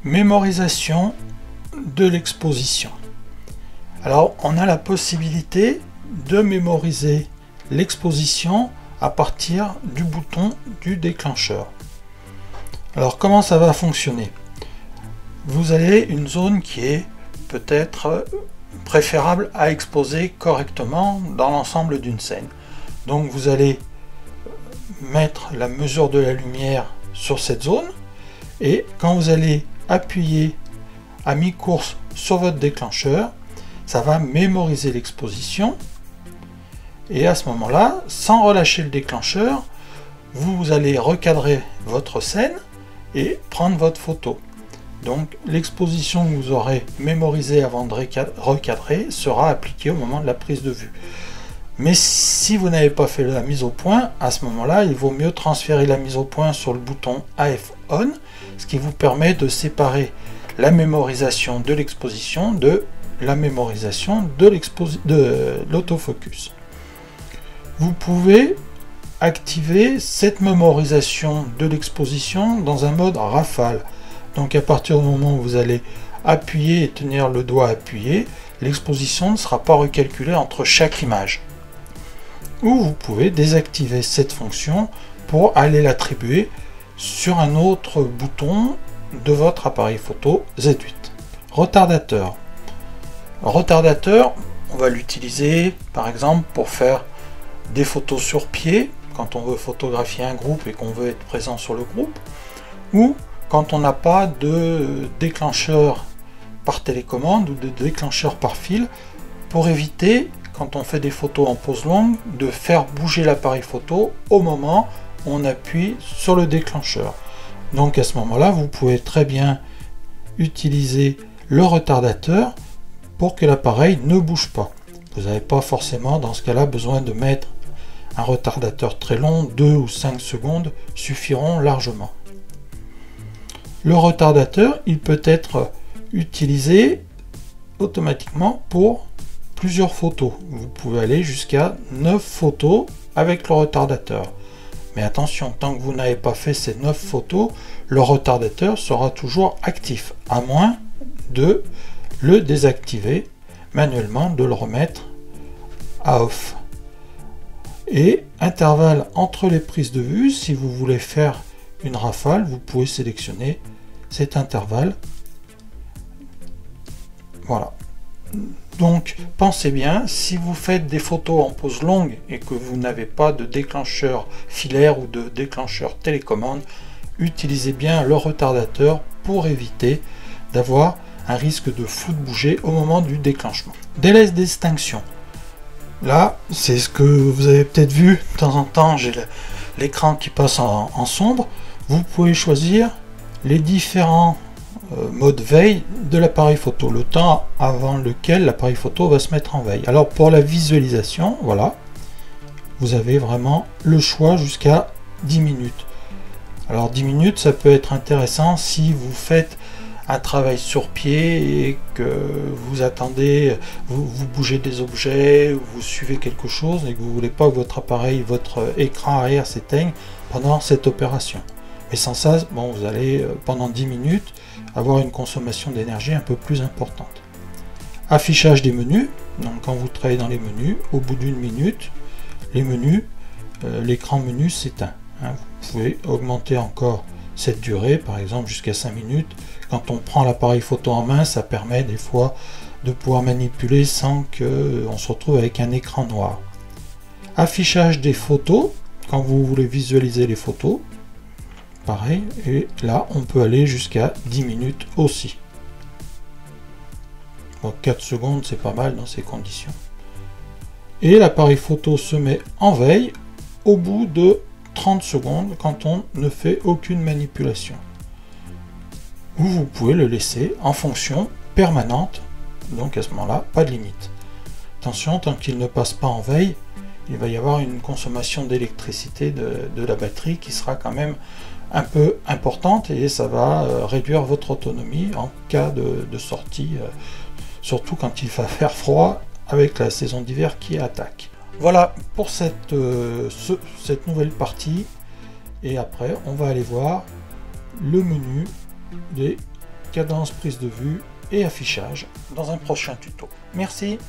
Mémorisation de l'exposition. Alors on a la possibilité de mémoriser l'exposition à partir du bouton du déclencheur. Alors comment ça va fonctionner? Vous avez une zone qui est peut-être préférable à exposer correctement dans l'ensemble d'une scène. Donc vous allez mettre la mesure de la lumière sur cette zone et quand vous allez appuyer à mi-course sur votre déclencheur, ça va mémoriser l'exposition et à ce moment-là, sans relâcher le déclencheur, vous allez recadrer votre scène et prendre votre photo. Donc l'exposition que vous aurez mémorisée avant de recadrer sera appliquée au moment de la prise de vue. Mais si vous n'avez pas fait la mise au point, à ce moment-là, il vaut mieux transférer la mise au point sur le bouton AF On, ce qui vous permet de séparer la mémorisation de l'exposition de la mémorisation de l'autofocus. Vous pouvez activer cette mémorisation de l'exposition dans un mode rafale. Donc à partir du moment où vous allez appuyer et tenir le doigt appuyé, l'exposition ne sera pas recalculée entre chaque image. Ou vous pouvez désactiver cette fonction pour aller l'attribuer sur un autre bouton de votre appareil photo Z8. Retardateur. Retardateur, on va l'utiliser par exemple pour faire des photos sur pied, quand on veut photographier un groupe et qu'on veut être présent sur le groupe, ou quand on n'a pas de déclencheur par télécommande ou de déclencheur par fil, pour éviter, quand on fait des photos en pose longue, de faire bouger l'appareil photo au moment où on appuie sur le déclencheur. Donc à ce moment-là, vous pouvez très bien utiliser le retardateur pour que l'appareil ne bouge pas. Vous n'avez pas forcément dans ce cas-là besoin de mettre un retardateur très long, 2 ou 5 secondes suffiront largement. Le retardateur, il peut être utilisé automatiquement pour plusieurs photos. Vous pouvez aller jusqu'à 9 photos avec le retardateur. Mais attention, tant que vous n'avez pas fait ces 9 photos, le retardateur sera toujours actif, à moins de le désactiver manuellement, de le remettre à off. Et intervalle entre les prises de vue, si vous voulez faire une rafale, vous pouvez sélectionner cet intervalle. Voilà. Donc pensez bien, si vous faites des photos en pose longue et que vous n'avez pas de déclencheur filaire ou de déclencheur télécommande, utilisez bien le retardateur pour éviter d'avoir un risque de flou de bouger au moment du déclenchement. Délai d'extinction. Là, c'est ce que vous avez peut-être vu de temps en temps, j'ai l'écran qui passe en sombre. Vous pouvez choisir les différents modes veille de l'appareil photo, le temps avant lequel l'appareil photo va se mettre en veille. Alors pour la visualisation, voilà, vous avez vraiment le choix jusqu'à 10 minutes. Alors 10 minutes, ça peut être intéressant si vous faites un travail sur pied et que vous attendez, vous bougez des objets, vous suivez quelque chose et que vous ne voulez pas que votre appareil, votre écran arrière s'éteigne pendant cette opération. Mais sans ça, bon, vous allez pendant 10 minutes avoir une consommation d'énergie un peu plus importante. Affichage des menus, donc quand vous travaillez dans les menus, au bout d'une minute, les menus, l'écran menu s'éteint. Hein. Vous pouvez augmenter encore cette durée, par exemple jusqu'à 5 minutes. Quand on prend l'appareil photo en main, ça permet des fois de pouvoir manipuler sans qu'on se retrouve avec un écran noir. Affichage des photos, quand vous voulez visualiser les photos, pareil, et là on peut aller jusqu'à 10 minutes aussi. Donc 4 secondes, c'est pas mal dans ces conditions. Et l'appareil photo se met en veille au bout de 30 secondes quand on ne fait aucune manipulation. Ou vous pouvez le laisser en fonction permanente, donc à ce moment-là, pas de limite. Attention, tant qu'il ne passe pas en veille, il va y avoir une consommation d'électricité de la batterie qui sera quand même un peu importante et ça va réduire votre autonomie en cas de sortie, surtout quand il va faire froid avec la saison d'hiver qui attaque. Voilà pour cette nouvelle partie et après on va aller voir le menu des cadence, prise de vue et affichage dans un prochain tuto. Merci.